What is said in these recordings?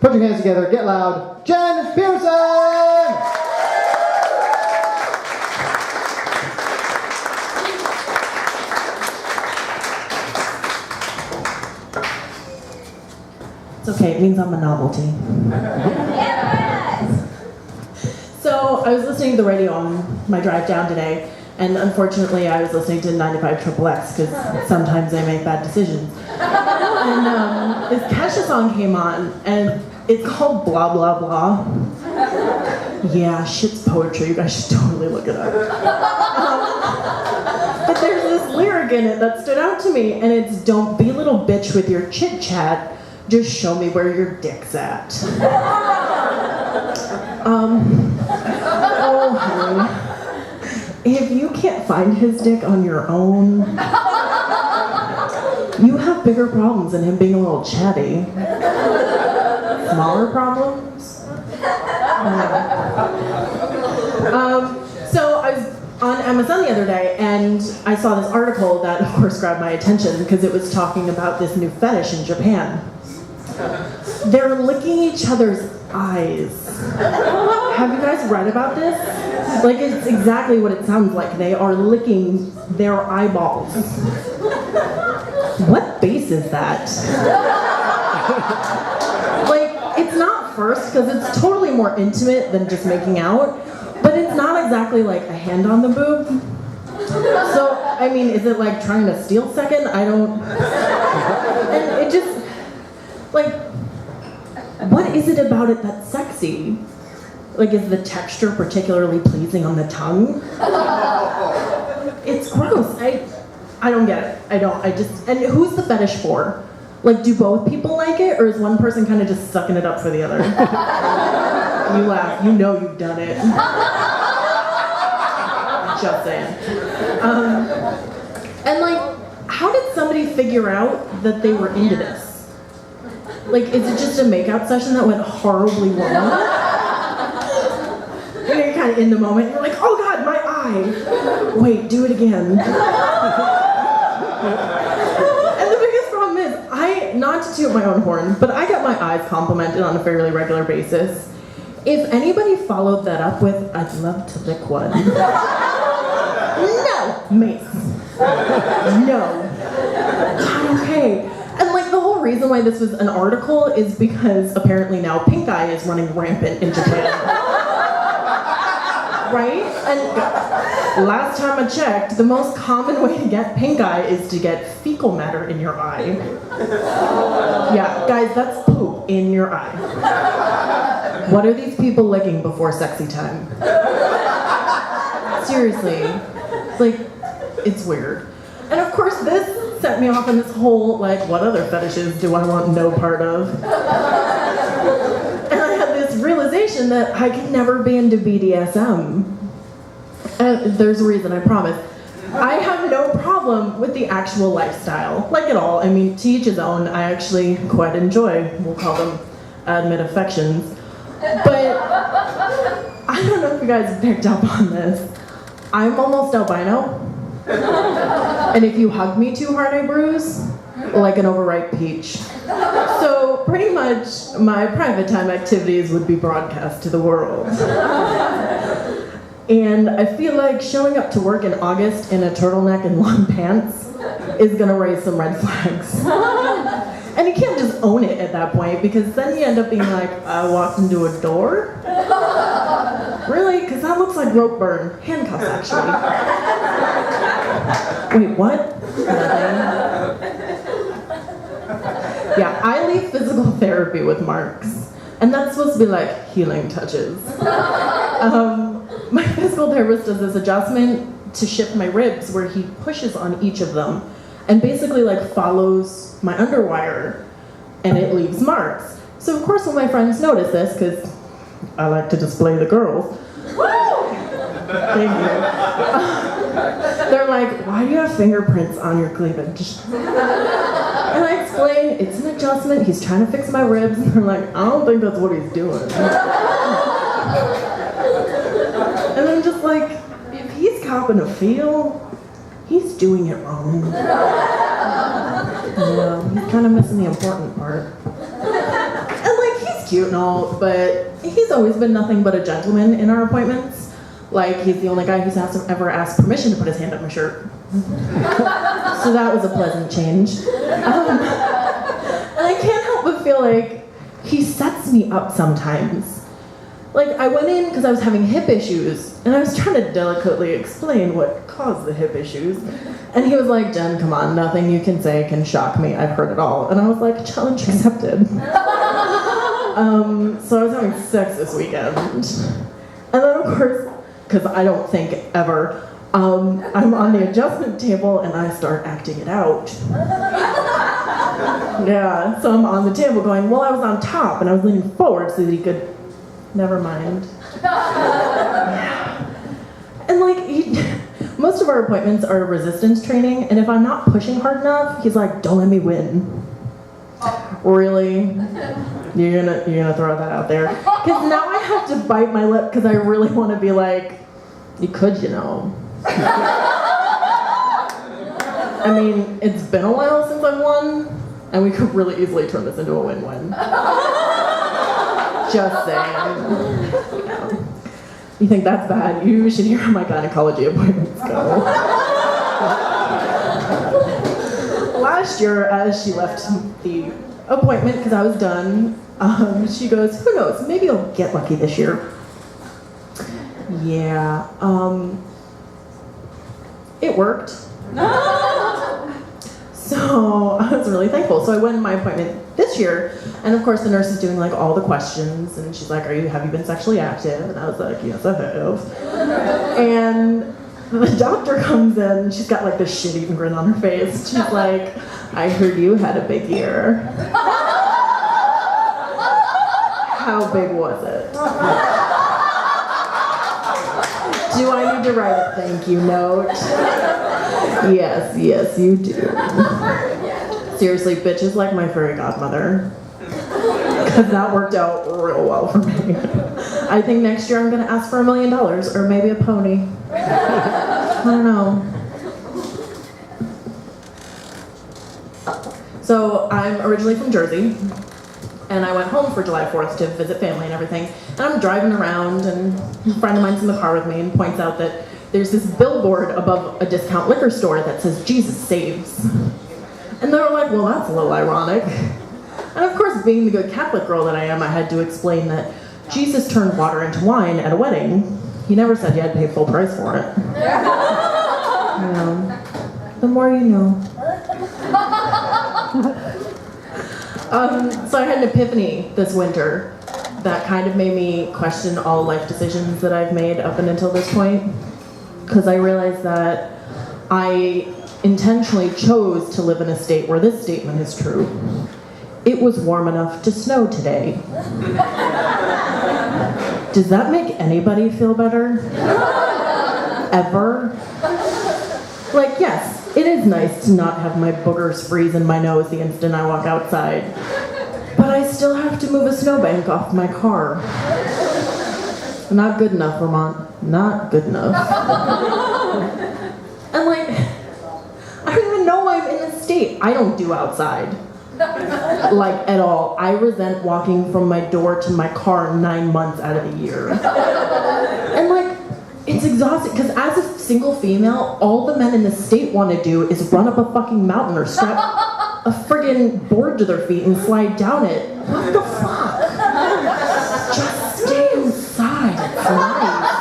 Put your hands together, get loud. Jen Pearson! It's okay, it means I'm a novelty. So I was listening to the radio on my drive down today, and unfortunately I was listening to 95 XXX because sometimes I make bad decisions. And this Kesha song came on, and it's called Blah Blah Blah. Yeah, shit's poetry, you guys should totally look it up. But there's this lyric in it that stood out to me, and it's, don't be a little bitch with your chit chat, just show me where your dick's at. Oh, honey. If you can't find his dick on your own, you have bigger problems than him being a little chatty. Smaller problems? So I was on MSN the other day, and I saw this article that, of course, grabbed my attention because it was talking about this new fetish in Japan. They're licking each other's eyes. Have you guys read about this? Like, it's exactly what it sounds like. They are licking their eyeballs. What base is that? Like, it's not first, because it's totally more intimate than just making out, but it's not exactly like a hand on the boob. So, I mean, is it like trying to steal second? I don't... And it just... Like, what is it about it that's sexy? Like, is the texture particularly pleasing on the tongue? It's gross. I don't get it. And who's the fetish for? Like, do both people like it, or is one person kind of just sucking it up for the other? You laugh, you know you've done it. Just saying. And like, how did somebody figure out that they were into this? Like, is it just a makeout session that went horribly wrong? And you're kind of in the moment, you're like, oh God, my eye! Wait, do it again. And the biggest problem is, not to toot my own horn, but I get my eyes complimented on a fairly regular basis. If anybody followed that up with, I'd love to lick one. No, Mace. No. God, okay. And like, the whole reason why this was an article is because apparently now pink eye is running rampant in Japan. Right? And last time I checked, the most common way to get pink eye is to get fecal matter in your eye. Yeah, guys, that's poop in your eye. What are these people licking before sexy time? Seriously. Like, it's weird. And of course, this set me off on this whole, like, what other fetishes do I want no part of? And I had this realization that I can never be into BDSM. And there's a reason, I promise. I have no problem with the actual lifestyle, like at all. I mean, to each his own. I actually quite enjoy, we'll call them admit affections. But I don't know if you guys picked up on this. I'm almost albino. And if you hug me too hard, I bruise, like an overripe peach. So pretty much my private time activities would be broadcast to the world. And I feel like showing up to work in August in a turtleneck and long pants is gonna raise some red flags. And you can't just own it at that point, because then you end up being like, I walked into a door? Really? Because that looks like rope burn. Handcuffs, actually. Wait, what? Yeah, I leave physical therapy with marks. And that's supposed to be like healing touches. My physical therapist does this adjustment to shift my ribs where he pushes on each of them and basically like follows my underwire, and it leaves marks. So of course when my friends notice this, because I like to display the girls, woo! Thank you. They're like, why do you have fingerprints on your cleavage? And I explain, it's an adjustment, he's trying to fix my ribs. And they're like, I don't think that's what he's doing. And I'm just like, if he's copping a feel, he's doing it wrong. Yeah, he's kind of missing the important part. And like, he's he's cute and all, but he's always been nothing but a gentleman in our appointments. Like, he's the only guy who's ever asked permission to put his hand up my shirt. So that was a pleasant change. And I can't help but feel like he sets me up sometimes. Like, I went in because I was having hip issues, and I was trying to delicately explain what caused the hip issues. And he was like, Jen, come on, nothing you can say can shock me. I've heard it all. And I was like, challenge accepted. So I was having sex this weekend. And then, of course, because I don't think ever, I'm on the adjustment table and I start acting it out. Yeah, so I'm on the table going, well, I was on top and I was leaning forward so that he could, never mind. Yeah. And like, most of our appointments are resistance training, and if I'm not pushing hard enough, he's like, don't let me win. Really? You're gonna throw that out there? Because now I have to bite my lip because I really want to be like, you could, you know. I mean, it's been a while since I've won, and we could really easily turn this into a win-win. Just saying. Yeah. You think that's bad? You should hear how my gynecology appointments go. Last year, as she left the appointment because I was done, she goes, who knows, maybe I'll get lucky this year. Yeah, it worked. So I was really thankful. So I went to my appointment this year, and of course the nurse is doing like all the questions, and she's like, have you been sexually active? And I was like, yes, I have. And the doctor comes in, she's got like this shit-eating grin on her face. She's like, I heard you had a big year. How big was it? Do I need to write a thank you note? Yes, you do. Seriously, bitch is like my fairy godmother. Because that worked out real well for me. I think next year I'm going to ask for $1 million, or maybe a pony. I don't know. So I'm originally from Jersey, and I went home for July 4th to visit family and everything. And I'm driving around, and a friend of mine's in the car with me and points out that there's this billboard above a discount liquor store that says, Jesus saves. And they were like, well, that's a little ironic. And of course, being the good Catholic girl that I am, I had to explain that Jesus turned water into wine at a wedding. He never said you had to pay full price for it. You know, the more you know. So I had an epiphany this winter that kind of made me question all life decisions that I've made up and until this point. Because I realized that I intentionally chose to live in a state where this statement is true. It was warm enough to snow today. Does that make anybody feel better? Ever? Like, yes, it is nice to not have my boogers freeze in my nose the instant I walk outside. But I still have to move a snowbank off my car. Not good enough, Vermont. Not good enough. And like, I don't even know why I'm in this state. I don't do outside. Like, at all. I resent walking from my door to my car 9 months out of the year. And like, it's exhausting, because as a single female, all the men in the state want to do is run up a fucking mountain or strap a friggin' board to their feet and slide down it. What the fuck? Just stay inside. It's nice.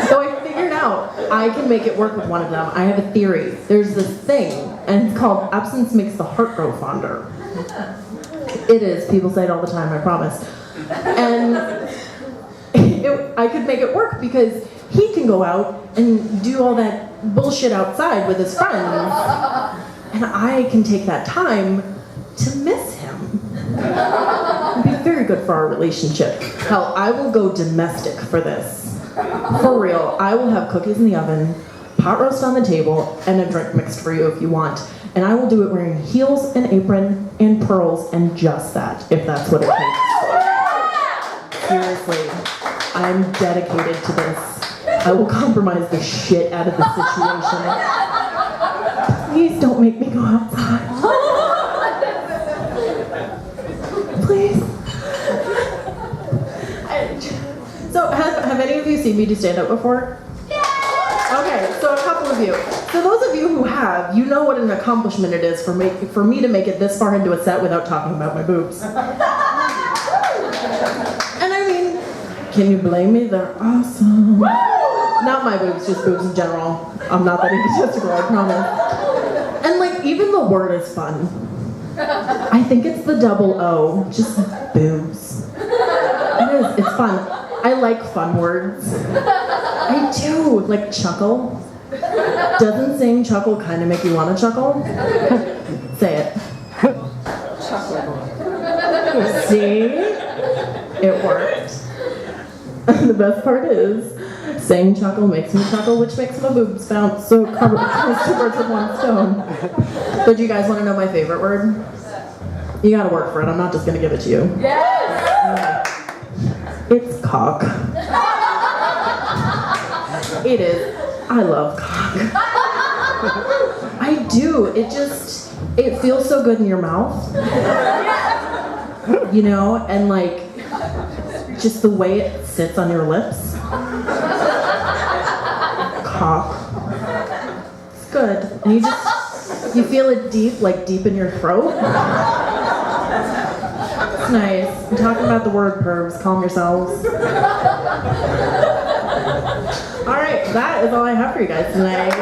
So I figured out I can make it work with one of them. I have a theory. There's this thing, and it's called absence makes the heart grow fonder. It is. People say it all the time, I promise. And I could make it work because he can go out and do all that bullshit outside with his friends, and I can take that time to miss him. It'd be very good for our relationship. Hell, I will go domestic for this. For real, I will have cookies in the oven, pot roast on the table, and a drink mixed for you if you want. And I will do it wearing heels, an apron, and pearls, and just that, if that's what it takes. Seriously, I'm dedicated to this. I will compromise the shit out of the situation. Please don't make me go outside. seen me do stand-up before? Okay, so a couple of you. So those of you who have, you know what an accomplishment it is for me to make it this far into a set without talking about my boobs. And I mean, can you blame me? They're awesome. Not my boobs, just boobs in general. I'm not that egotistical, I promise. And like, even the word is fun. I think it's the double O, just boobs. It is, it's fun. I like fun words. I do, like chuckle. Doesn't saying chuckle kind of make you want to chuckle? Say it. See? It worked. The best part is, saying chuckle makes me chuckle, which makes my boobs bounce, so kills 2 birds with 1 stone. But do you guys want to know my favorite word? You gotta work for it, I'm not just gonna give it to you. Yes! It's cock. It is. I love cock. I do. It feels so good in your mouth. You know, and like, just the way it sits on your lips. Cock. It's good. And you feel it deep in your throat. It's nice. I'm talking about the word pervs. Calm yourselves. All right, that is all I have for you guys tonight.